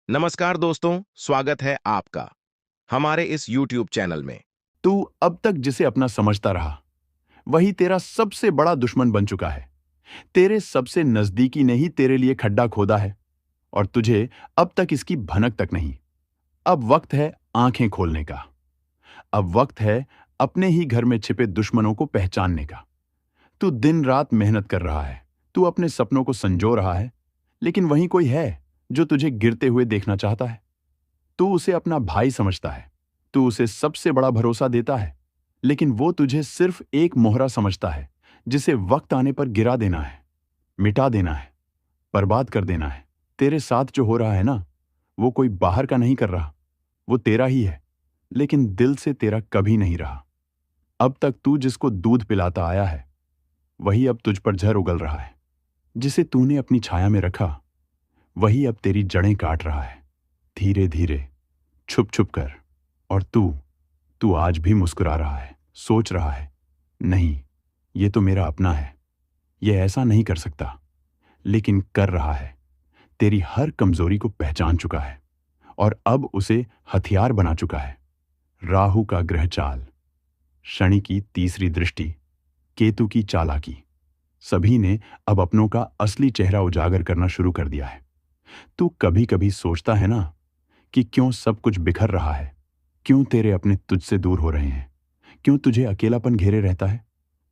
नमस्कार दोस्तों, स्वागत है आपका हमारे इस YouTube चैनल में। तू अब तक जिसे अपना समझता रहा, वही तेरा सबसे बड़ा दुश्मन बन चुका है। तेरे सबसे नजदीकी ने ही तेरे लिए खड्डा खोदा है और तुझे अब तक इसकी भनक तक नहीं। अब वक्त है आंखें खोलने का। अब वक्त है अपने ही घर में छिपे दुश्मनों को पहचानने का। तू दिन रात मेहनत कर रहा है, तू अपने सपनों को संजो रहा है, लेकिन वहीं कोई है जो तुझे गिरते हुए देखना चाहता है। तू उसे अपना भाई समझता है, तू उसे सबसे बड़ा भरोसा देता है, लेकिन वो तुझे सिर्फ एक मोहरा समझता है जिसे वक्त आने पर गिरा देना है, मिटा देना है, बर्बाद कर देना है। तेरे साथ जो हो रहा है ना, वो कोई बाहर का नहीं कर रहा, वो तेरा ही है, लेकिन दिल से तेरा कभी नहीं रहा। अब तक तू जिसको दूध पिलाता आया है, वही अब तुझ पर जहर उगल रहा है। जिसे तूने अपनी छाया में रखा, वही अब तेरी जड़ें काट रहा है, धीरे धीरे, छुप छुप कर। और तू आज भी मुस्कुरा रहा है, सोच रहा है, नहीं, ये तो मेरा अपना है, ये ऐसा नहीं कर सकता, लेकिन कर रहा है। तेरी हर कमजोरी को पहचान चुका है और अब उसे हथियार बना चुका है। राहु का ग्रह चाल, शनि की तीसरी दृष्टि, केतु की चालाकी, सभी ने अब अपनों का असली चेहरा उजागर करना शुरू कर दिया है। तू कभी कभी सोचता है ना कि क्यों सब कुछ बिखर रहा है, क्यों तेरे अपने तुझसे दूर हो रहे हैं, क्यों तुझे अकेलापन घेरे रहता है।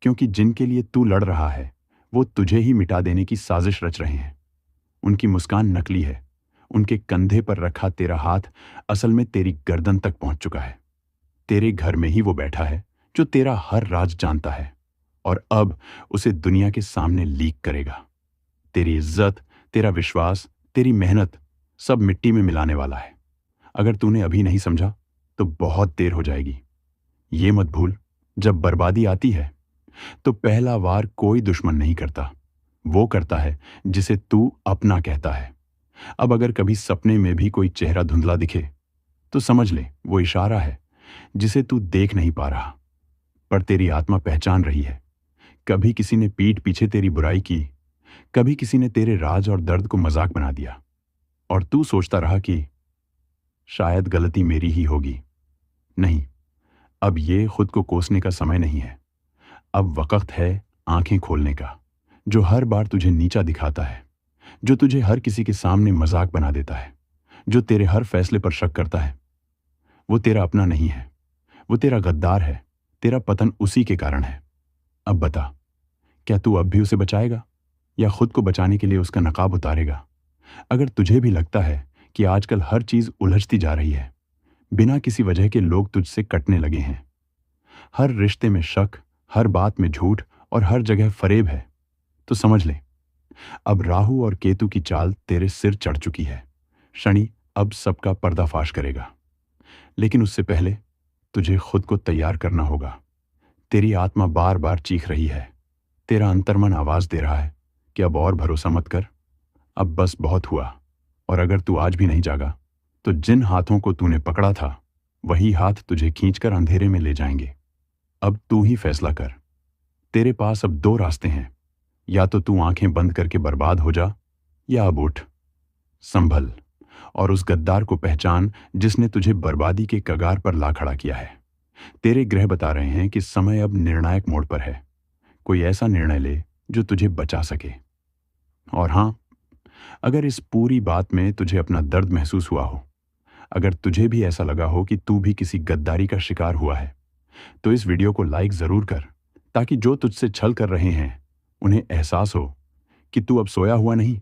क्योंकि जिनके लिए तू लड़ रहा है, वो तुझे ही मिटा देने की साजिश रच रहे हैं। उनकी मुस्कान नकली है, उनके कंधे पर रखा तेरा हाथ असल में तेरी गर्दन तक पहुंच चुका है। तेरे घर में ही वो बैठा है जो तेरा हर राज जानता है और अब उसे दुनिया के सामने लीक करेगा। तेरी इज्जत, तेरा विश्वास, तेरी मेहनत सब मिट्टी में मिलाने वाला है। अगर तूने अभी नहीं समझा तो बहुत देर हो जाएगी। ये मत भूल, जब बर्बादी आती है तो पहला वार कोई दुश्मन नहीं करता, वो करता है जिसे तू अपना कहता है। अब अगर कभी सपने में भी कोई चेहरा धुंधला दिखे तो समझ ले वो इशारा है जिसे तू देख नहीं पा रहा, पर तेरी आत्मा पहचान रही है। कभी किसी ने पीठ पीछे तेरी बुराई की, कभी किसी ने तेरे राज और दर्द को मजाक बना दिया, और तू सोचता रहा कि शायद गलती मेरी ही होगी। नहीं, अब ये खुद को कोसने का समय नहीं है। अब वक्त है आंखें खोलने का। जो हर बार तुझे नीचा दिखाता है, जो तुझे हर किसी के सामने मजाक बना देता है, जो तेरे हर फैसले पर शक करता है, वो तेरा अपना नहीं है, वो तेरा गद्दार है। तेरा पतन उसी के कारण है। अब बता, क्या तू अब भी उसे बचाएगा या खुद को बचाने के लिए उसका नकाब उतारेगा? अगर तुझे भी लगता है कि आजकल हर चीज उलझती जा रही है, बिना किसी वजह के लोग तुझसे कटने लगे हैं, हर रिश्ते में शक, हर बात में झूठ और हर जगह फरेब है, तो समझ ले, अब राहु और केतु की चाल तेरे सिर चढ़ चुकी है। शनि अब सबका पर्दाफाश करेगा, लेकिन उससे पहले तुझे खुद को तैयार करना होगा। तेरी आत्मा बार बार चीख रही है, तेरा अंतर्मन आवाज दे रहा है कि अब और भरोसा मत कर, अब बस बहुत हुआ। और अगर तू आज भी नहीं जागा तो जिन हाथों को तूने पकड़ा था, वही हाथ तुझे खींचकर अंधेरे में ले जाएंगे। अब तू ही फैसला कर। तेरे पास अब दो रास्ते हैं, या तो तू आंखें बंद करके बर्बाद हो जा, या अब उठ, संभल और उस गद्दार को पहचान जिसने तुझे बर्बादी के कगार पर ला खड़ा किया है। तेरे ग्रह बता रहे हैं कि समय अब निर्णायक मोड़ पर है। कोई ऐसा निर्णय ले जो तुझे बचा सके। और हां, अगर इस पूरी बात में तुझे अपना दर्द महसूस हुआ हो, अगर तुझे भी ऐसा लगा हो कि तू भी किसी गद्दारी का शिकार हुआ है, तो इस वीडियो को लाइक जरूर कर, ताकि जो तुझसे छल कर रहे हैं उन्हें एहसास हो कि तू अब सोया हुआ नहीं,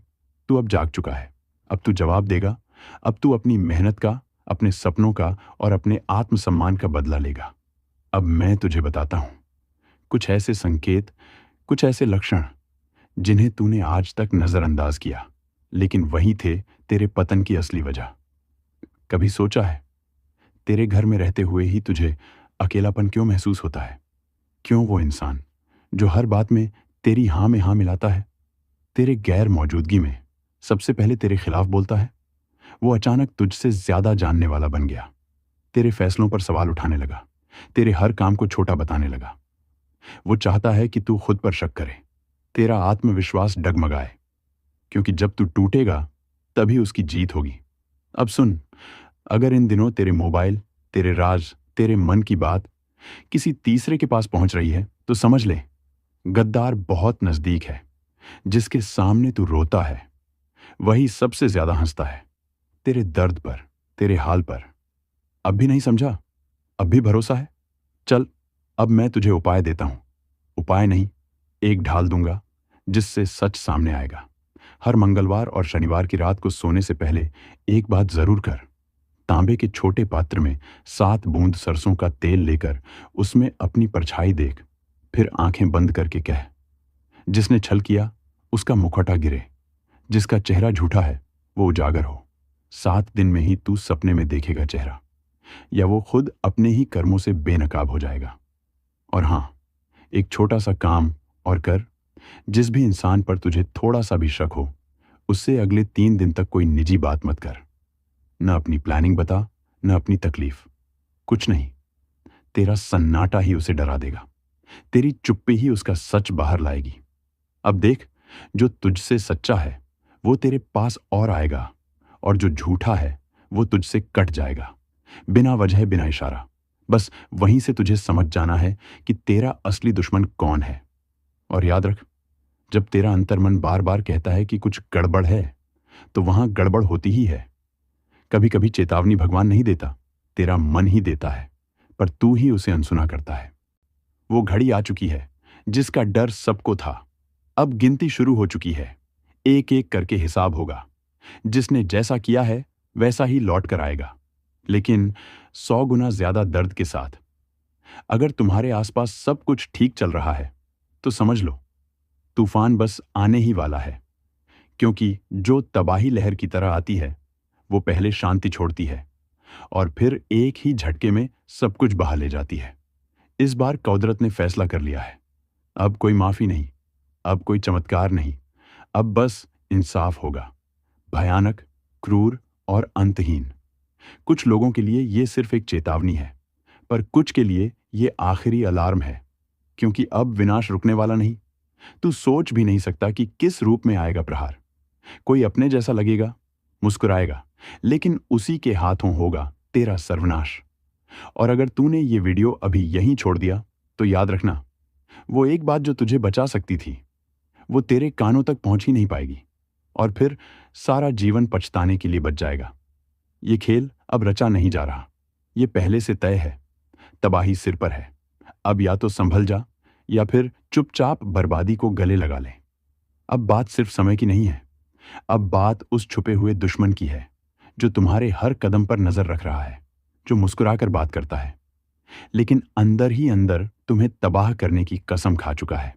तू अब जाग चुका है। अब तू जवाब देगा, अब तू अपनी मेहनत का, अपने सपनों का और अपने आत्मसम्मान का बदला लेगा। अब मैं तुझे बताता हूं कुछ ऐसे संकेत, कुछ ऐसे लक्षण जिन्हें तूने आज तक नजरअंदाज किया, लेकिन वही थे तेरे पतन की असली वजह। कभी सोचा है, तेरे घर में रहते हुए ही तुझे अकेलापन क्यों महसूस होता है? क्यों वो इंसान जो हर बात में तेरी हां में हां मिलाता है, तेरे गैर मौजूदगी में सबसे पहले तेरे खिलाफ बोलता है, वो अचानक तुझसे ज्यादा जानने वाला बन गया, तेरे फैसलों पर सवाल उठाने लगा, तेरे हर काम को छोटा बताने लगा। वो चाहता है कि तू खुद पर शक करे, तेरा आत्मविश्वास डगमगाए, क्योंकि जब तू टूटेगा तभी उसकी जीत होगी। अब सुन, अगर इन दिनों तेरे मोबाइल, तेरे राज, तेरे मन की बात किसी तीसरे के पास पहुंच रही है, तो समझ ले, गद्दार बहुत नजदीक है। जिसके सामने तू रोता है, वही सबसे ज्यादा हंसता है। तेरे दर्द पर, तेरे हाल पर। अब भी नहीं समझा? अब भी भरोसा है? चल, अब मैं तुझे उपाय देता हूं। उपाय नहीं, एक ढाल दूंगा जिससे सच सामने आएगा। हर मंगलवार और शनिवार की रात को सोने से पहले एक बात जरूर कर। तांबे के छोटे पात्र में 7 बूंद सरसों का तेल लेकर उसमें अपनी परछाई देख। फिर आंखें बंद करके कह, जिसने छल किया उसका मुखौटा गिरे, जिसका चेहरा झूठा है वो उजागर हो। 7 दिन में ही तू सपने में देखेगा चेहरा, या वो खुद अपने ही कर्मों से बेनकाब हो जाएगा। और हां, एक छोटा सा काम और कर। जिस भी इंसान पर तुझे थोड़ा सा भी शक हो, उससे अगले 3 दिन तक कोई निजी बात मत कर। न अपनी प्लानिंग बता, न अपनी तकलीफ, कुछ नहीं। तेरा सन्नाटा ही उसे डरा देगा। तेरी चुप्पी ही उसका सच बाहर लाएगी। अब देख, जो तुझसे सच्चा है वो तेरे पास और आएगा, और जो झूठा है वो तुझसे कट जाएगा, बिना वजह, बिना इशारा। बस वहीं से तुझे समझ जाना है कि तेरा असली दुश्मन कौन है। और याद रख, जब तेरा अंतर्मन बार बार कहता है कि कुछ गड़बड़ है, तो वहां गड़बड़ होती ही है। कभी कभी चेतावनी भगवान नहीं देता, तेरा मन ही देता है, पर तू ही उसे अनसुना करता है। वो घड़ी आ चुकी है जिसका डर सबको था। अब गिनती शुरू हो चुकी है। एक एक करके हिसाब होगा। जिसने जैसा किया है वैसा ही लौट कर आएगा, लेकिन 100 गुना ज्यादा दर्द के साथ। अगर तुम्हारे आसपास सब कुछ ठीक चल रहा है, तो समझ लो तूफान बस आने ही वाला है। क्योंकि जो तबाही लहर की तरह आती है, वो पहले शांति छोड़ती है और फिर एक ही झटके में सब कुछ बहा ले जाती है। इस बार कौदरत ने फैसला कर लिया है। अब कोई माफी नहीं, अब कोई चमत्कार नहीं, अब बस इंसाफ होगा। भयानक, क्रूर और अंतहीन। कुछ लोगों के लिए ये सिर्फ एक चेतावनी है, पर कुछ के लिए ये आखिरी अलार्म है। क्योंकि अब विनाश रुकने वाला नहीं। तू सोच भी नहीं सकता कि किस रूप में आएगा प्रहार। कोई अपने जैसा लगेगा, मुस्कुराएगा, लेकिन उसी के हाथों होगा तेरा सर्वनाश। और अगर तूने ये वीडियो अभी यहीं छोड़ दिया, तो याद रखना, वो एक बात जो तुझे बचा सकती थी, वो तेरे कानों तक पहुंच ही नहीं पाएगी, और फिर सारा जीवन पछताने के लिए बच जाएगा। ये खेल अब रचा नहीं जा रहा, ये पहले से तय है। तबाही सिर पर है। अब या तो संभल जा, या फिर चुपचाप बर्बादी को गले लगा ले। अब बात सिर्फ समय की नहीं है, अब बात उस छुपे हुए दुश्मन की है जो तुम्हारे हर कदम पर नजर रख रहा है, जो मुस्कुराकर बात करता है, लेकिन अंदर ही अंदर तुम्हें तबाह करने की कसम खा चुका है।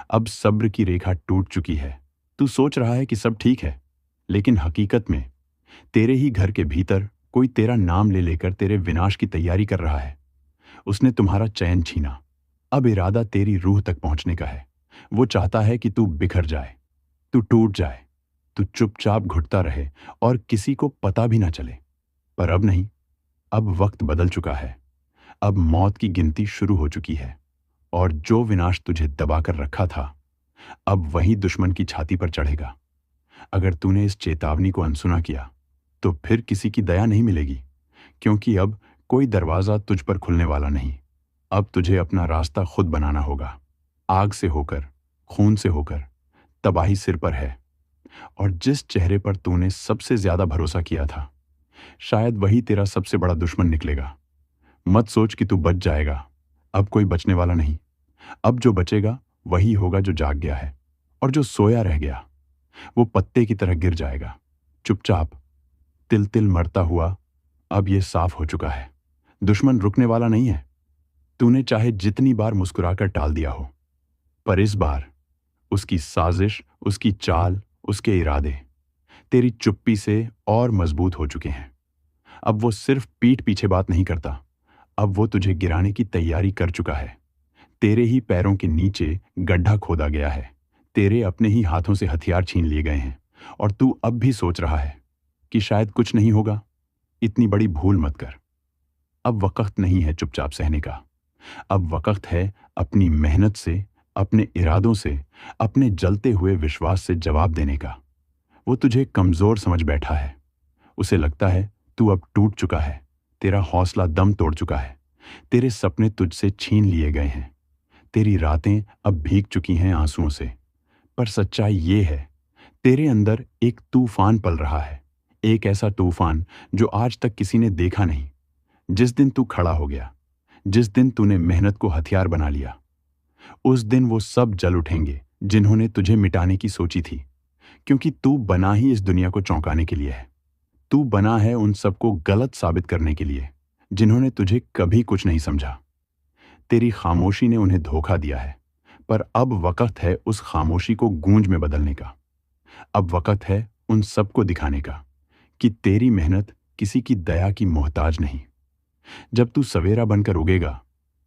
अब सब्र की रेखा टूट चुकी है। तू सोच रहा है कि सब ठीक है, लेकिन हकीकत में तेरे ही घर के भीतर कोई तेरा नाम ले लेकर तेरे विनाश की तैयारी कर रहा है। उसने तुम्हारा चैन छीना। अब इरादा तेरी रूह तक पहुंचने का है। वो चाहता है कि तू बिखर जाए, तू टूट जाए, तू चुपचाप घुटता रहे और किसी को पता भी ना चले। पर अब नहीं, अब वक्त बदल चुका है। अब मौत की गिनती शुरू हो चुकी है, और जो विनाश तुझे दबाकर रखा था, अब वही दुश्मन की छाती पर चढ़ेगा। अगर तूने इस चेतावनी को अनसुना किया, तो फिर किसी की दया नहीं मिलेगी, क्योंकि अब कोई दरवाजा तुझ पर खुलने वाला नहीं। अब तुझे अपना रास्ता खुद बनाना होगा। आग से होकर, खून से होकर। तबाही सिर पर है, और जिस चेहरे पर तूने सबसे ज्यादा भरोसा किया था, शायद वही तेरा सबसे बड़ा दुश्मन निकलेगा। मत सोच कि तू बच जाएगा। अब कोई बचने वाला नहीं। अब जो बचेगा वही होगा जो जाग गया है, और जो सोया रह गया वो पत्ते की तरह गिर जाएगा, चुपचाप, तिल तिल मरता हुआ। अब ये साफ हो चुका है, दुश्मन रुकने वाला नहीं है। तूने चाहे जितनी बार मुस्कुराकर टाल दिया हो, पर इस बार उसकी साजिश, उसकी चाल, उसके इरादे तेरी चुप्पी से और मजबूत हो चुके हैं। अब वो सिर्फ पीठ पीछे बात नहीं करता, अब वो तुझे गिराने की तैयारी कर चुका है। तेरे ही पैरों के नीचे गड्ढा खोदा गया है। तेरे अपने ही हाथों से हथियार छीन लिए गए हैं, और तू अब भी सोच रहा है कि शायद कुछ नहीं होगा। इतनी बड़ी भूल मत कर। अब वक्त नहीं है चुपचाप सहने का। अब वक्त है अपनी मेहनत से, अपने इरादों से, अपने जलते हुए विश्वास से जवाब देने का। वो तुझे कमजोर समझ बैठा है। उसे लगता है तू अब टूट चुका है, तेरा हौसला दम तोड़ चुका है, तेरे सपने तुझसे छीन लिए गए हैं, तेरी रातें अब भीग चुकी हैं आंसुओं से। पर सच्चाई ये है, तेरे अंदर एक तूफान पल रहा है, एक ऐसा तूफान जो आज तक किसी ने देखा नहीं। जिस दिन तू खड़ा हो गया, जिस दिन तूने मेहनत को हथियार बना लिया, उस दिन वो सब जल उठेंगे जिन्होंने तुझे मिटाने की सोची थी। क्योंकि तू बना ही इस दुनिया को चौंकाने के लिए है। तू बना है उन सबको गलत साबित करने के लिए जिन्होंने तुझे कभी कुछ नहीं समझा। तेरी खामोशी ने उन्हें धोखा दिया है, पर अब वक्त है उस खामोशी को गूंज में बदलने का। अब वक्त है उन सबको दिखाने का कि तेरी मेहनत किसी की दया की मोहताज नहीं। जब तू सवेरा बनकर उगेगा,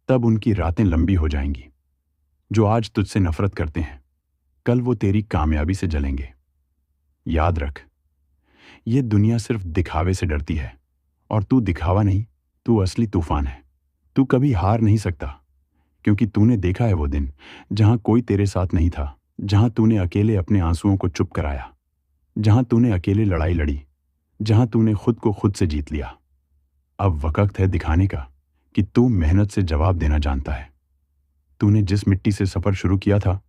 तब उनकी रातें लंबी हो जाएंगी। जो आज तुझसे नफरत करते हैं, कल वो तेरी कामयाबी से जलेंगे। याद रख, ये दुनिया सिर्फ दिखावे से डरती है, और तू दिखावा नहीं, तू असली तूफान है। तू कभी हार नहीं सकता, क्योंकि तूने देखा है वो दिन जहां कोई तेरे साथ नहीं था, जहां तूने अकेले अपने आंसुओं को चुप कराया, जहां तूने अकेले लड़ाई लड़ी, जहां तूने खुद को खुद से जीत लिया। अब वक्त है दिखाने का कि तू मेहनत से जवाब देना जानता है। तूने जिस मिट्टी से सफर शुरू किया था,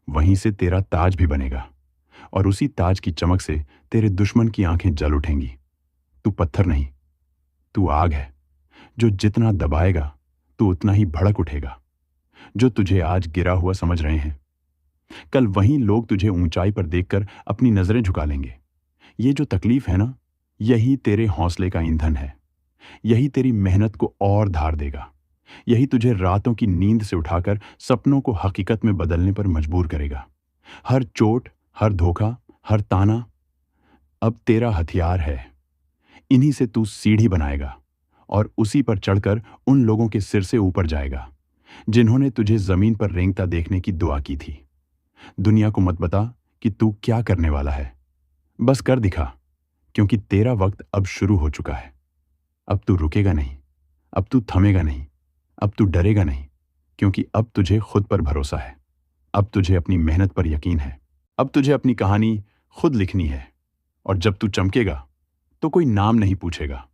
वहीं से तेरा ताज भी बनेगा, और उसी ताज की चमक से तेरे दुश्मन की आंखें जल उठेंगी। तू पत्थर नहीं, तू आग है, जो जितना दबाएगा तू उतना ही भड़क उठेगा। जो तुझे आज गिरा हुआ समझ रहे हैं, कल वहीं लोग तुझे ऊंचाई पर देखकर अपनी नजरें झुका लेंगे। ये जो तकलीफ है ना, यही तेरे हौसले का ईंधन है। यही तेरी मेहनत को और धार देगा। यही तुझे रातों की नींद से उठाकर सपनों को हकीकत में बदलने पर मजबूर करेगा। हर चोट, हर धोखा, हर ताना अब तेरा हथियार है। इन्हीं से तू सीढ़ी बनाएगा, और उसी पर चढ़कर उन लोगों के सिर से ऊपर जाएगा जिन्होंने तुझे जमीन पर रेंगता देखने की दुआ की थी। दुनिया को मत बता कि तू क्या करने वाला है, बस कर दिखा, क्योंकि तेरा वक्त अब शुरू हो चुका है। अब तू रुकेगा नहीं, अब तू थमेगा नहीं, अब तू डरेगा नहीं, क्योंकि अब तुझे खुद पर भरोसा है। अब तुझे अपनी मेहनत पर यकीन है। अब तुझे अपनी कहानी खुद लिखनी है, और जब तू चमकेगा तो कोई नाम नहीं पूछेगा।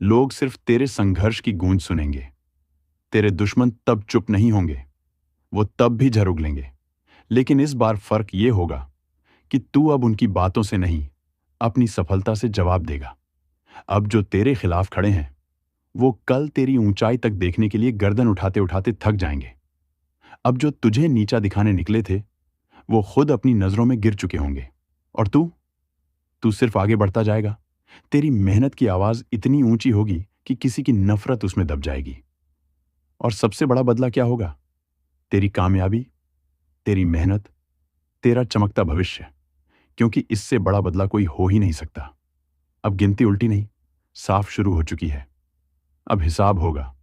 लोग सिर्फ तेरे संघर्ष की गूंज सुनेंगे। तेरे दुश्मन तब चुप नहीं होंगे, वो तब भी झर उगलेंगे। लेकिन इस बार फर्क ये होगा कि तू अब उनकी बातों से नहीं, अपनी सफलता से जवाब देगा। अब जो तेरे खिलाफ खड़े हैं, वो कल तेरी ऊंचाई तक देखने के लिए गर्दन उठाते उठाते थक जाएंगे। अब जो तुझे नीचा दिखाने निकले थे, वो खुद अपनी नजरों में गिर चुके होंगे। और तू सिर्फ आगे बढ़ता जाएगा। तेरी मेहनत की आवाज इतनी ऊंची होगी कि किसी की नफरत उसमें दब जाएगी। और सबसे बड़ा बदला क्या होगा? तेरी कामयाबी, तेरी मेहनत, तेरा चमकता भविष्य। क्योंकि इससे बड़ा बदला कोई हो ही नहीं सकता। अब गिनती उल्टी नहीं, साफ शुरू हो चुकी है। अब हिसाब होगा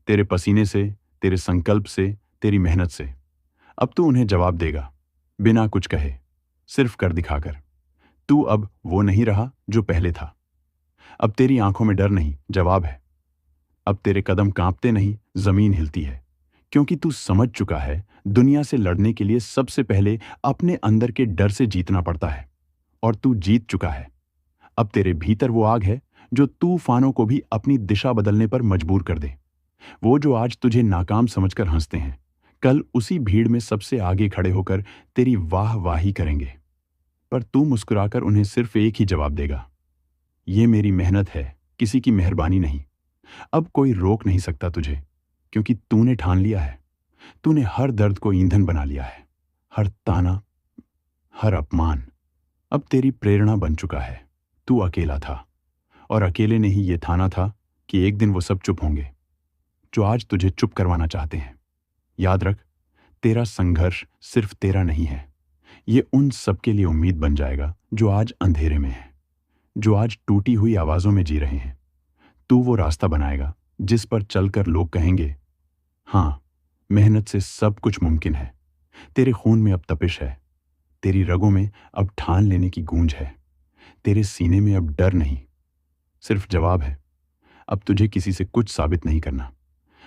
तेरे पसीने से, तेरे संकल्प से, तेरी मेहनत से। अब तू उन्हें जवाब देगा, बिना कुछ कहे, सिर्फ कर दिखाकर। तू अब वो नहीं रहा जो पहले था। अब तेरी आंखों में डर नहीं, जवाब है। अब तेरे कदम कांपते नहीं, जमीन हिलती है। क्योंकि तू समझ चुका है, दुनिया से लड़ने के लिए सबसे पहले अपने अंदर के डर से जीतना पड़ता है। और तू जीत चुका है। अब तेरे भीतर वो आग है जो तूफानों को भी अपनी दिशा बदलने पर मजबूर कर दे। वो जो आज तुझे नाकाम समझकर हंसते हैं, कल उसी भीड़ में सबसे आगे खड़े होकर तेरी वाह वाही करेंगे। पर तू मुस्कुराकर उन्हें सिर्फ एक ही जवाब देगा, ये मेरी मेहनत है, किसी की मेहरबानी नहीं। अब कोई रोक नहीं सकता तुझे, क्योंकि तूने ठान लिया है। तूने हर दर्द को ईंधन बना लिया है। हर ताना, हर अपमान अब तेरी प्रेरणा बन चुका है। तू अकेला था, और अकेले ने ही ये ठाना था कि एक दिन वो सब चुप होंगे जो आज तुझे चुप करवाना चाहते हैं। याद रख, तेरा संघर्ष सिर्फ तेरा नहीं है, ये उन सबके लिए उम्मीद बन जाएगा जो आज अंधेरे में है, जो आज टूटी हुई आवाजों में जी रहे हैं। तू वो रास्ता बनाएगा जिस पर चलकर लोग कहेंगे, हाँ, मेहनत से सब कुछ मुमकिन है। तेरे खून में अब तपिश है, तेरी रगों में अब ठान लेने की गूंज है, तेरे सीने में अब डर नहीं, सिर्फ जवाब है। अब तुझे किसी से कुछ साबित नहीं करना।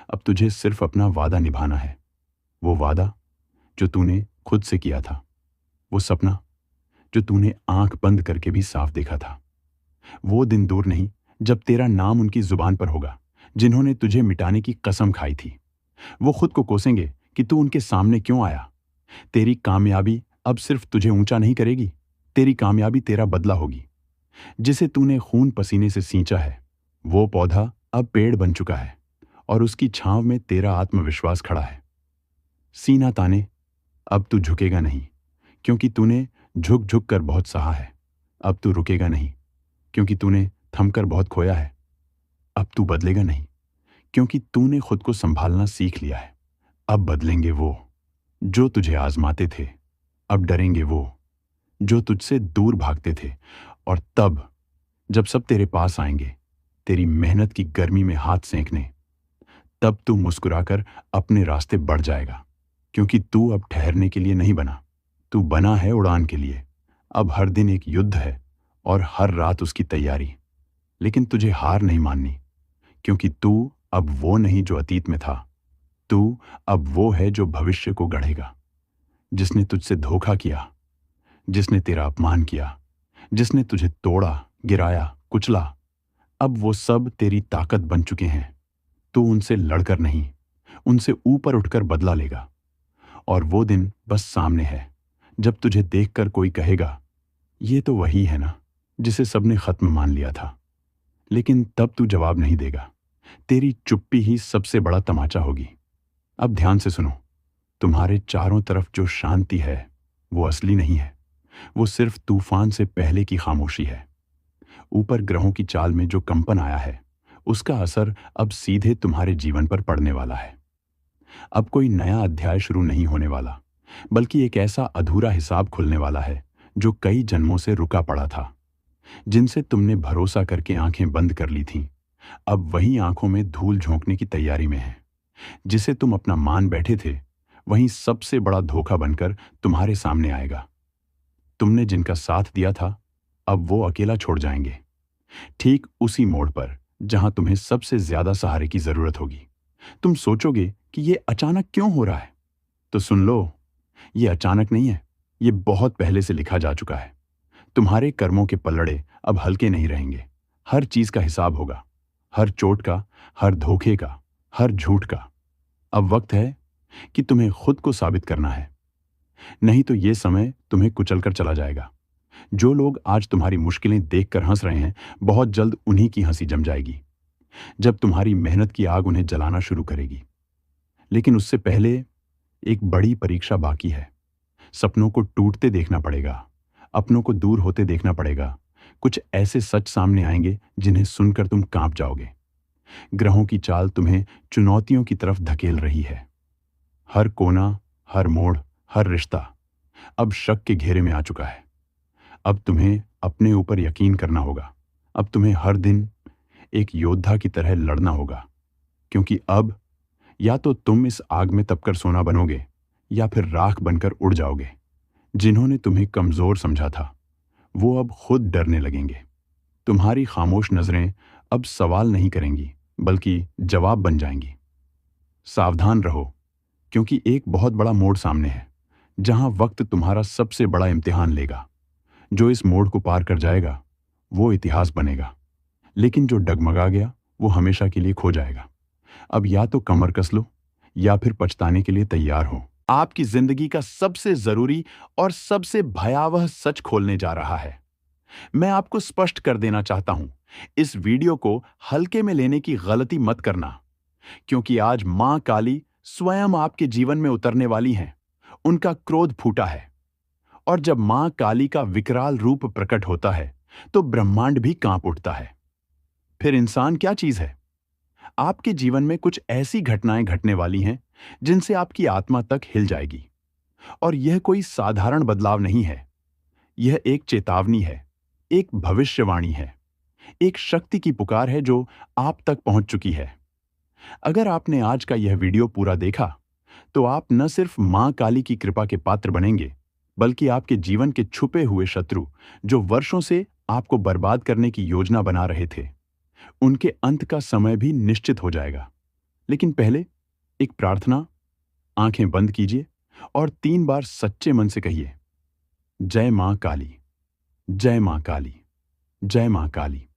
अब तुझे सिर्फ अपना वादा निभाना है। वो वादा जो तूने खुद से किया था, वो सपना जो तूने आंख बंद करके भी साफ देखा था। वो दिन दूर नहीं जब तेरा नाम उनकी जुबान पर होगा जिन्होंने तुझे मिटाने की कसम खाई थी। वो खुद को कोसेंगे कि तू उनके सामने क्यों आया। तेरी कामयाबी अब सिर्फ तुझे ऊंचा नहीं करेगी, तेरी कामयाबी तेरा बदला होगी। जिसे तूने खून पसीने से सींचा है वो पौधा अब पेड़ बन चुका है और उसकी छांव में तेरा आत्मविश्वास खड़ा है। सीना ताने, अब तू झुकेगा नहीं क्योंकि तूने झुक झुक कर बहुत सहा है। अब तू रुकेगा नहीं क्योंकि तूने थमकर बहुत खोया है। अब तू बदलेगा नहीं क्योंकि तूने खुद को संभालना सीख लिया है। अब बदलेंगे वो जो तुझे आजमाते थे, अब डरेंगे वो जो तुझसे दूर भागते थे। और तब जब सब तेरे पास आएंगे तेरी मेहनत की गर्मी में हाथ सेंकने, तब तू मुस्कुराकर अपने रास्ते बढ़ जाएगा क्योंकि तू अब ठहरने के लिए नहीं बना, तू बना है उड़ान के लिए। अब हर दिन एक युद्ध है और हर रात उसकी तैयारी। लेकिन तुझे हार नहीं माननी क्योंकि तू अब वो नहीं जो अतीत में था, तू अब वो है जो भविष्य को गढ़ेगा। जिसने तुझसे धोखा किया, जिसने तेरा अपमान किया, जिसने तुझे तोड़ा, गिराया, कुचला, अब वो सब तेरी ताकत बन चुके हैं। तू उनसे लड़कर नहीं, उनसे ऊपर उठकर बदला लेगा। और वो दिन बस सामने है जब तुझे देखकर कोई कहेगा, ये तो वही है ना जिसे सबने खत्म मान लिया था। लेकिन तब तू जवाब नहीं देगा, तेरी चुप्पी ही सबसे बड़ा तमाचा होगी। अब ध्यान से सुनो, तुम्हारे चारों तरफ जो शांति है वो असली नहीं है, वो सिर्फ तूफान से पहले की खामोशी है। ऊपर ग्रहों की चाल में जो कंपन आया है उसका असर अब सीधे तुम्हारे जीवन पर पड़ने वाला है। अब कोई नया अध्याय शुरू नहीं होने वाला, बल्कि एक ऐसा अधूरा हिसाब खुलने वाला है जो कई जन्मों से रुका पड़ा था। जिनसे तुमने भरोसा करके आंखें बंद कर ली थीं, अब वही आंखों में धूल झोंकने की तैयारी में है। जिसे तुम अपना मान बैठे थे वहीं सबसे बड़ा धोखा बनकर तुम्हारे सामने आएगा। तुमने जिनका साथ दिया था अब वो अकेला छोड़ जाएंगे, ठीक उसी मोड़ पर जहां तुम्हें सबसे ज्यादा सहारे की जरूरत होगी। तुम सोचोगे कि ये अचानक क्यों हो रहा है, तो सुन लो, ये अचानक नहीं है, ये बहुत पहले से लिखा जा चुका है। तुम्हारे कर्मों के पलड़े अब हल्के नहीं रहेंगे। हर चीज का हिसाब होगा, हर चोट का, हर धोखे का, हर झूठ का। अब वक्त है कि तुम्हें खुद को साबित करना है, नहीं तो ये समय तुम्हें कुचलकर चला जाएगा। जो लोग आज तुम्हारी मुश्किलें देखकर हंस रहे हैं, बहुत जल्द उन्हीं की हंसी जम जाएगी जब तुम्हारी मेहनत की आग उन्हें जलाना शुरू करेगी। लेकिन उससे पहले एक बड़ी परीक्षा बाकी है। सपनों को टूटते देखना पड़ेगा, अपनों को दूर होते देखना पड़ेगा। कुछ ऐसे सच सामने आएंगे जिन्हें सुनकर तुम कांप जाओगे। ग्रहों की चाल तुम्हें चुनौतियों की तरफ धकेल रही है। हर कोना, हर मोड़, हर रिश्ता अब शक के घेरे में आ चुका है। अब तुम्हें अपने ऊपर यकीन करना होगा। अब तुम्हें हर दिन एक योद्धा की तरह लड़ना होगा, क्योंकि अब या तो तुम इस आग में तपकर सोना बनोगे या फिर राख बनकर उड़ जाओगे। जिन्होंने तुम्हें कमजोर समझा था वो अब खुद डरने लगेंगे। तुम्हारी खामोश नजरें अब सवाल नहीं करेंगी बल्कि जवाब बन जाएंगी। सावधान रहो, क्योंकि एक बहुत बड़ा मोड़ सामने है जहां वक्त तुम्हारा सबसे बड़ा इम्तिहान लेगा। जो इस मोड़ को पार कर जाएगा वो इतिहास बनेगा, लेकिन जो डगमगा गया वो हमेशा के लिए खो जाएगा। अब या तो कमर कस लो या फिर पछताने के लिए तैयार हो। आपकी जिंदगी का सबसे जरूरी और सबसे भयावह सच खोलने जा रहा है। मैं आपको स्पष्ट कर देना चाहता हूं, इस वीडियो को हल्के में लेने की गलती मत करना, क्योंकि आज मां काली स्वयं आपके जीवन में उतरने वाली हैं। उनका क्रोध फूटा है, और जब मां काली का विकराल रूप प्रकट होता है तो ब्रह्मांड भी कांप उठता है। फिर इंसान क्या चीज है? आपके जीवन में कुछ ऐसी घटनाएं घटने वाली हैं जिनसे आपकी आत्मा तक हिल जाएगी। और यह कोई साधारण बदलाव नहीं है, यह एक चेतावनी है, एक भविष्यवाणी है, एक शक्ति की पुकार है जो आप तक पहुंच चुकी है। अगर आपने आज का यह वीडियो पूरा देखा तो आप न सिर्फ मां काली की कृपा के पात्र बनेंगे, बल्कि आपके जीवन के छुपे हुए शत्रु जो वर्षों से आपको बर्बाद करने की योजना बना रहे थे, उनके अंत का समय भी निश्चित हो जाएगा। लेकिन पहले एक प्रार्थना। आंखें बंद कीजिए और 3 बार सच्चे मन से कहिए, जय मां काली, जय मां काली, जय मां काली।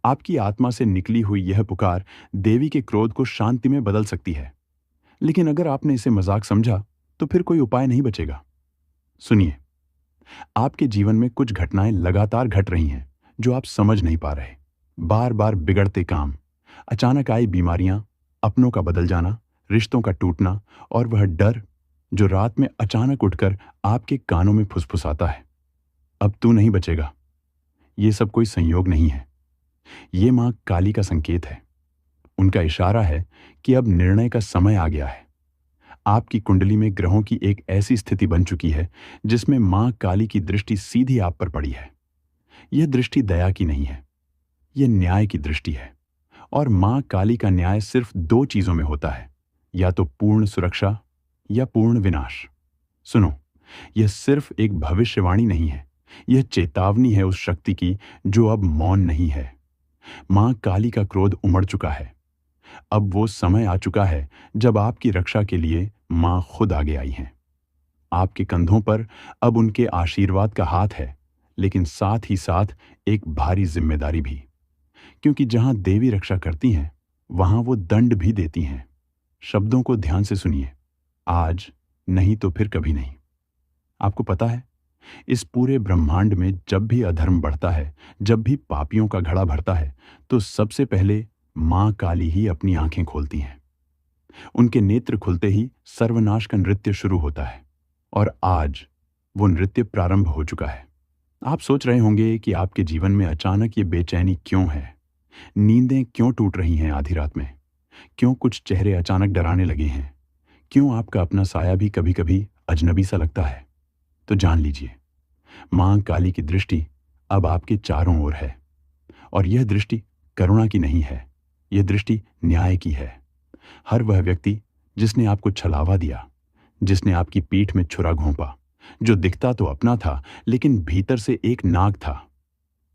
आपकी आत्मा से निकली हुई यह पुकार देवी के क्रोध को शांति में बदल सकती है। लेकिन अगर आपने इसे मजाक समझा तो फिर कोई उपाय नहीं बचेगा। सुनिए, आपके जीवन में कुछ घटनाएं लगातार घट रही हैं जो आप समझ नहीं पा रहे। बार बार बिगड़ते काम, अचानक आई बीमारियां, अपनों का बदल जाना, रिश्तों का टूटना और वह डर जो रात में अचानक उठकर आपके कानों में फुसफुसाता है, अब तू नहीं बचेगा। ये सब कोई संयोग नहीं है। ये मां काली का संकेत है। उनका इशारा है कि अब निर्णय का समय आ गया है। आपकी कुंडली में ग्रहों की एक ऐसी स्थिति बन चुकी है जिसमें मां काली की दृष्टि सीधी आप पर पड़ी है। यह दृष्टि दया की नहीं है, यह न्याय की दृष्टि है। और मां काली का न्याय सिर्फ दो चीजों में होता है, या तो पूर्ण सुरक्षा या पूर्ण विनाश। सुनो, यह सिर्फ एक भविष्यवाणी नहीं है, यह चेतावनी है उस शक्ति की जो अब मौन नहीं है। मां काली का क्रोध उमड़ चुका है। अब वो समय आ चुका है जब आपकी रक्षा के लिए मां खुद आगे आई हैं। आपके कंधों पर अब उनके आशीर्वाद का हाथ है, लेकिन साथ ही साथ एक भारी जिम्मेदारी भी। क्योंकि जहां देवी रक्षा करती हैं, वहां वो दंड भी देती हैं। शब्दों को ध्यान से सुनिए, आज नहीं तो फिर कभी नहीं। आपको पता है, इस पूरे ब्रह्मांड में जब भी अधर्म बढ़ता है, जब भी पापियों का घड़ा भरता है, तो सबसे पहले मां काली ही अपनी आंखें खोलती हैं। उनके नेत्र खुलते ही सर्वनाश का नृत्य शुरू होता है। और आज वो नृत्य प्रारंभ हो चुका है। आप सोच रहे होंगे कि आपके जीवन में अचानक ये बेचैनी क्यों है, नींदें क्यों टूट रही हैं आधी रात में, क्यों कुछ चेहरे अचानक डराने लगे हैं, क्यों आपका अपना साया भी कभी कभी अजनबी सा लगता है। तो जान लीजिए, मां काली की दृष्टि अब आपके चारों ओर है। और यह दृष्टि करुणा की नहीं है, यह दृष्टि न्याय की है। हर वह व्यक्ति जिसने आपको छलावा दिया, जिसने आपकी पीठ में छुरा घोंपा, जो दिखता तो अपना था लेकिन भीतर से एक नाग था,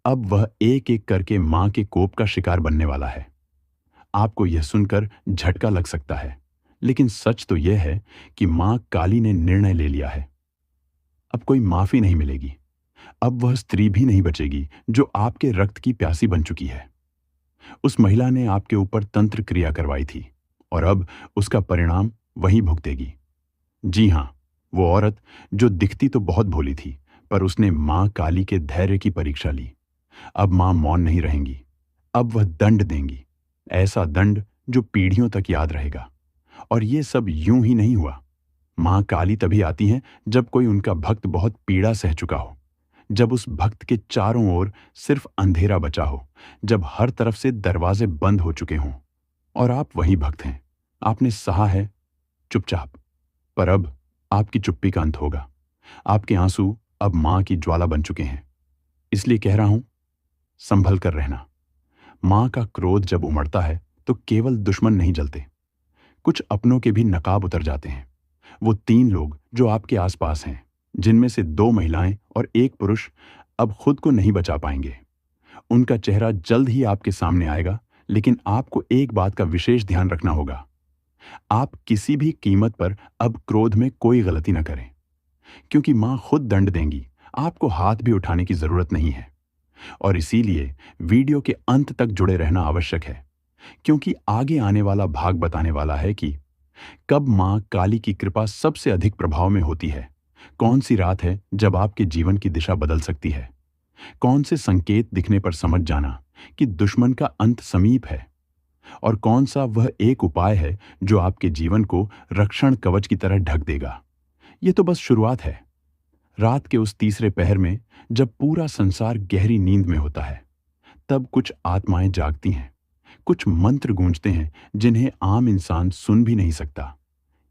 अब वह एक एक करके मां के कोप का शिकार बनने वाला है। आपको यह सुनकर झटका लग सकता है, लेकिन सच तो यह है कि मां काली ने निर्णय ले लिया है। अब कोई माफी नहीं मिलेगी। अब वह स्त्री भी नहीं बचेगी जो आपके रक्त की प्यासी बन चुकी है। उस महिला ने आपके ऊपर तंत्र क्रिया करवाई थी और अब उसका परिणाम वही भुगतेगी। जी हां, वो औरत जो दिखती तो बहुत भोली थी, पर उसने मां काली के धैर्य की परीक्षा ली। अब मां मौन नहीं रहेंगी। अब वह दंड देंगी, ऐसा दंड जो पीढ़ियों तक याद रहेगा। और ये सब यूं ही नहीं हुआ। मां काली तभी आती हैं जब कोई उनका भक्त बहुत पीड़ा सह चुका हो, जब उस भक्त के चारों ओर सिर्फ अंधेरा बचा हो, जब हर तरफ से दरवाजे बंद हो चुके हों। और आप वही भक्त हैं। आपने सहा है चुपचाप, पर अब आपकी चुप्पी का अंत होगा। आपके आंसू अब मां की ज्वाला बन चुके हैं। इसलिए कह रहा हूं, संभल कर रहना। मां का क्रोध जब उमड़ता है तो केवल दुश्मन नहीं जलते, कुछ अपनों के भी नकाब उतर जाते हैं। वो 3 लोग जो आपके आसपास हैं, जिनमें से 2 महिलाएं और 1 पुरुष, अब खुद को नहीं बचा पाएंगे। उनका चेहरा जल्द ही आपके सामने आएगा, लेकिन आपको एक बात का विशेष ध्यान रखना होगा। आप किसी भी कीमत पर अब क्रोध में कोई गलती न करें, क्योंकि मां खुद दंड देंगी। आपको हाथ भी उठाने की जरूरत नहीं है। और इसीलिए वीडियो के अंत तक जुड़े रहना आवश्यक है, क्योंकि आगे आने वाला भाग बताने वाला है कि कब मां काली की कृपा सबसे अधिक प्रभाव में होती है, कौन सी रात है जब आपके जीवन की दिशा बदल सकती है, कौन से संकेत दिखने पर समझ जाना कि दुश्मन का अंत समीप है, और कौन सा वह एक उपाय है जो आपके जीवन को रक्षण कवच की तरह ढक देगा। यह तो बस शुरुआत है। रात के उस तीसरे पहर में, जब पूरा संसार गहरी नींद में होता है, तब कुछ आत्माएं जागती हैं, कुछ मंत्र गूंजते हैं जिन्हें आम इंसान सुन भी नहीं सकता।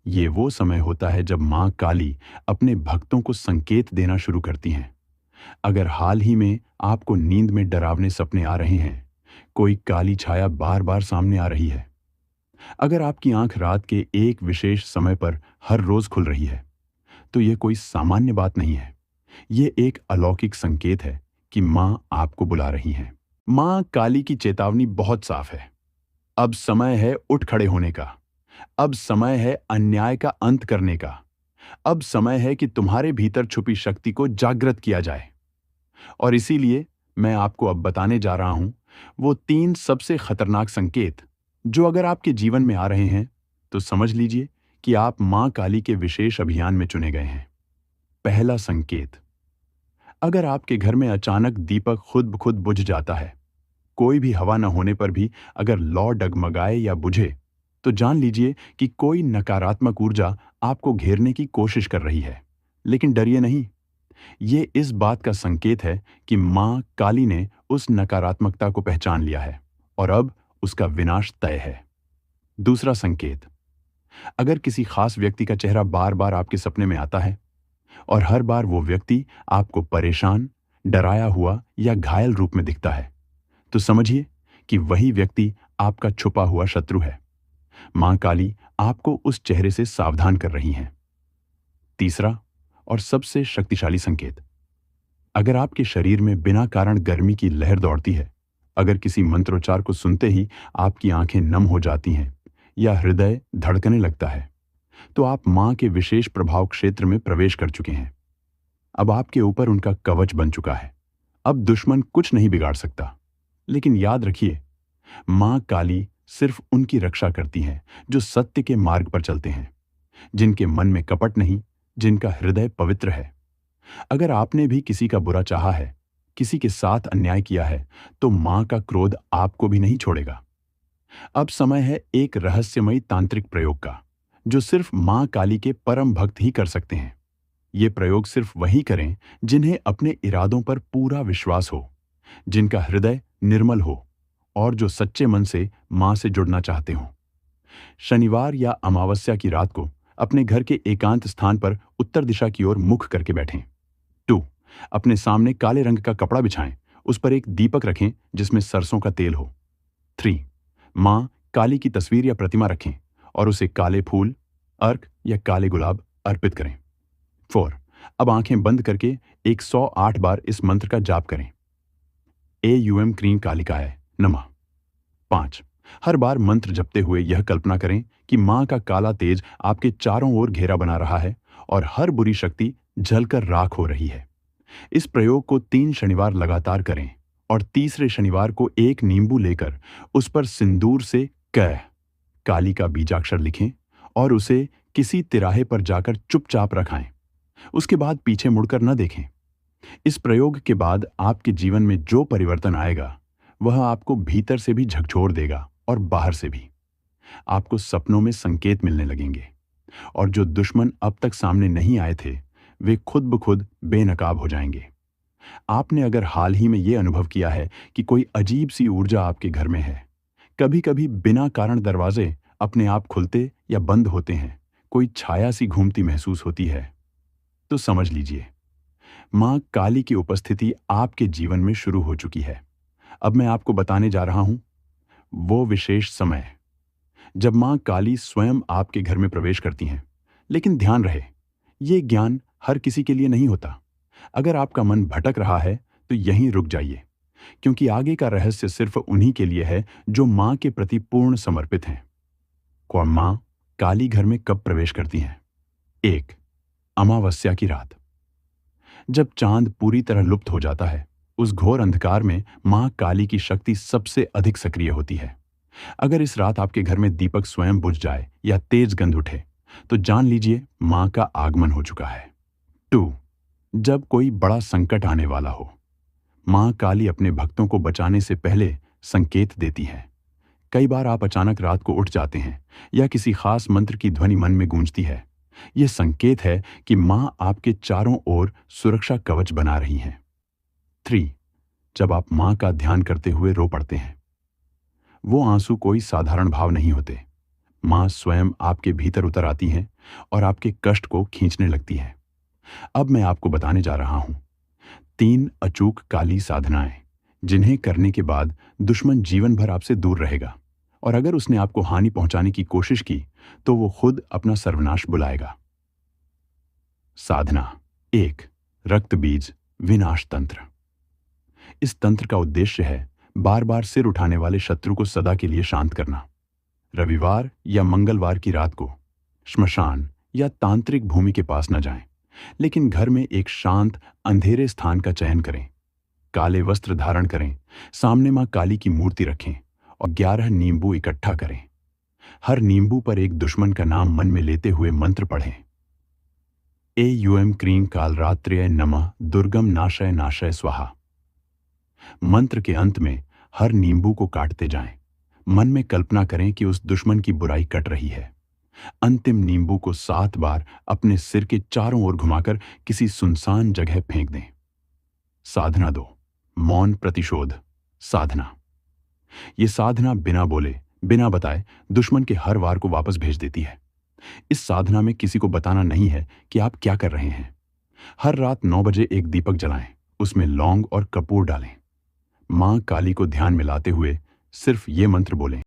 ये वो समय होता है जब मां काली अपने भक्तों को संकेत देना शुरू करती हैं। अगर हाल ही में आपको नींद में डरावने सपने आ रहे हैं, कोई काली छाया बार बार सामने आ रही है, अगर आपकी आंख रात के एक विशेष समय पर हर रोज खुल रही है, तो यह कोई सामान्य बात नहीं है। यह एक अलौकिक संकेत है कि मां आपको बुला रही हैं। मां काली की चेतावनी बहुत साफ है। अब समय है उठ खड़े होने का। अब समय है अन्याय का अंत करने का। अब समय है कि तुम्हारे भीतर छुपी शक्ति को जागृत किया जाए। और इसीलिए मैं आपको अब बताने जा रहा हूं वो 3 सबसे खतरनाक संकेत जो अगर आपके जीवन में आ रहे हैं तो समझ लीजिए कि आप मां काली के विशेष अभियान में चुने गए हैं। पहला संकेत, अगर आपके घर में अचानक दीपक खुद ब खुद बुझ जाता है, कोई भी हवा न होने पर भी अगर लौ डगमगाए या बुझे, तो जान लीजिए कि कोई नकारात्मक ऊर्जा आपको घेरने की कोशिश कर रही है। लेकिन डरिए नहीं, ये इस बात का संकेत है कि मां काली ने उस नकारात्मकता को पहचान लिया है और अब उसका विनाश तय है। दूसरा संकेत, अगर किसी खास व्यक्ति का चेहरा बार बार आपके सपने में आता है और हर बार वो व्यक्ति आपको परेशान, डराया हुआ या घायल रूप में दिखता है, तो समझिए कि वही व्यक्ति आपका छुपा हुआ शत्रु है। मां काली आपको उस चेहरे से सावधान कर रही हैं। तीसरा और सबसे शक्तिशाली संकेत, अगर आपके शरीर में बिना कारण गर्मी की लहर दौड़ती है, अगर किसी मंत्रोच्चार को सुनते ही आपकी आंखें नम हो जाती हैं या हृदय धड़कने लगता है, तो आप मां के विशेष प्रभाव क्षेत्र में प्रवेश कर चुके हैं। अब आपके ऊपर उनका कवच बन चुका है। अब दुश्मन कुछ नहीं बिगाड़ सकता। लेकिन याद रखिए, मां काली सिर्फ उनकी रक्षा करती हैं जो सत्य के मार्ग पर चलते हैं, जिनके मन में कपट नहीं, जिनका हृदय पवित्र है। अगर आपने भी किसी का बुरा चाहा है, किसी के साथ अन्याय किया है, तो मां का क्रोध आपको भी नहीं छोड़ेगा। अब समय है एक रहस्यमयी तांत्रिक प्रयोग का, जो सिर्फ मां काली के परम भक्त ही कर सकते हैं। ये प्रयोग सिर्फ वही करें जिन्हें अपने इरादों पर पूरा विश्वास हो, जिनका हृदय निर्मल हो और जो सच्चे मन से मां से जुड़ना चाहते हों। शनिवार या अमावस्या की रात को अपने घर के एकांत स्थान पर उत्तर दिशा की ओर मुख करके बैठें। 2. अपने सामने काले रंग का कपड़ा बिछाएं, उस पर एक दीपक रखें जिसमें सरसों का तेल हो। 3. मां काली की तस्वीर या प्रतिमा रखें और उसे काले फूल, अर्क या काले गुलाब अर्पित करें। 4. अब आंखें बंद करके 108 बार इस मंत्र का जाप करें। एयूएम क्रीं कालिकाय नमः। 5. हर बार मंत्र जपते हुए यह कल्पना करें कि मां का काला तेज आपके चारों ओर घेरा बना रहा है और हर बुरी शक्ति जलकर राख हो रही है। इस प्रयोग को 3 शनिवार लगातार करें और तीसरे शनिवार को एक नींबू लेकर उस पर सिंदूर से क काली का बीजाक्षर लिखें और उसे किसी तिराहे पर जाकर चुपचाप रखाएं। उसके बाद पीछे मुड़कर न देखें। इस प्रयोग के बाद आपके जीवन में जो परिवर्तन आएगा, वह आपको भीतर से भी झकझोर देगा और बाहर से भी। आपको सपनों में संकेत मिलने लगेंगे और जो दुश्मन अब तक सामने नहीं आए थे, वे खुद ब खुद बेनकाब हो जाएंगे। आपने अगर हाल ही में यह अनुभव किया है कि कोई अजीब सी ऊर्जा आपके घर में है, कभी कभी बिना कारण दरवाजे अपने आप खुलते या बंद होते हैं, कोई छाया सी घूमती महसूस होती है, तो समझ लीजिए मां काली की उपस्थिति आपके जीवन में शुरू हो चुकी है। अब मैं आपको बताने जा रहा हूं वो विशेष समय जब मां काली स्वयं आपके घर में प्रवेश करती हैं। लेकिन ध्यान रहे, ये ज्ञान हर किसी के लिए नहीं होता। अगर आपका मन भटक रहा है तो यहीं रुक जाइए, क्योंकि आगे का रहस्य सिर्फ उन्हीं के लिए है जो मां के प्रति पूर्ण समर्पित हैं। कौन मां काली घर में कब प्रवेश करती हैं? 1. अमावस्या की रात। जब चांद पूरी तरह लुप्त हो जाता है, उस घोर अंधकार में मां काली की शक्ति सबसे अधिक सक्रिय होती है। अगर इस रात आपके घर में दीपक स्वयं बुझ जाए या तेज गंध उठे, तो जान लीजिए मां का आगमन हो चुका है। 2. जब कोई बड़ा संकट आने वाला हो, मां काली अपने भक्तों को बचाने से पहले संकेत देती है। कई बार आप अचानक रात को उठ जाते हैं या किसी खास मंत्र की ध्वनि मन में गूंजती है। यह संकेत है कि मां आपके चारों ओर सुरक्षा कवच बना रही हैं। 3. जब आप मां का ध्यान करते हुए रो पड़ते हैं, वो आंसू कोई साधारण भाव नहीं होते। मां स्वयं आपके भीतर उतर आती हैं और आपके कष्ट को खींचने लगती है। अब मैं आपको बताने जा रहा हूं 3 अचूक काली साधनाएं, जिन्हें करने के बाद दुश्मन जीवन भर आपसे दूर रहेगा और अगर उसने आपको हानि पहुंचाने की कोशिश की तो वो खुद अपना सर्वनाश बुलाएगा। साधना 1. रक्त बीज विनाश तंत्र। इस तंत्र का उद्देश्य है बार बार सिर उठाने वाले शत्रु को सदा के लिए शांत करना। रविवार या मंगलवार की रात को श्मशान या तांत्रिक भूमि के पास न जाएं, लेकिन घर में एक शांत अंधेरे स्थान का चयन करें। काले वस्त्र धारण करें, सामने मां काली की मूर्ति रखें और 11 नींबू इकट्ठा करें। हर नींबू पर एक दुश्मन का नाम मन में लेते हुए मंत्र पढ़ें। क्रीं कालरात्र्य नमः दुर्गम नाशय नाशय स्वाहा। मंत्र के अंत में हर नींबू को काटते जाएं। मन में कल्पना करें कि उस दुश्मन की बुराई कट रही है। अंतिम नींबू को 7 बार अपने सिर के चारों ओर घुमाकर किसी सुनसान जगह फेंक दें। साधना 2, मौन प्रतिशोध साधना। ये साधना बिना बोले, बिना बताए दुश्मन के हर वार को वापस भेज देती है। इस साधना में किसी को बताना नहीं है कि आप क्या कर रहे हैं। हर रात 9 बजे एक दीपक जलाएं, उसमें लौंग और कपूर डालें। मां काली को ध्यान में लाते हुए सिर्फ ये मंत्र बोलें।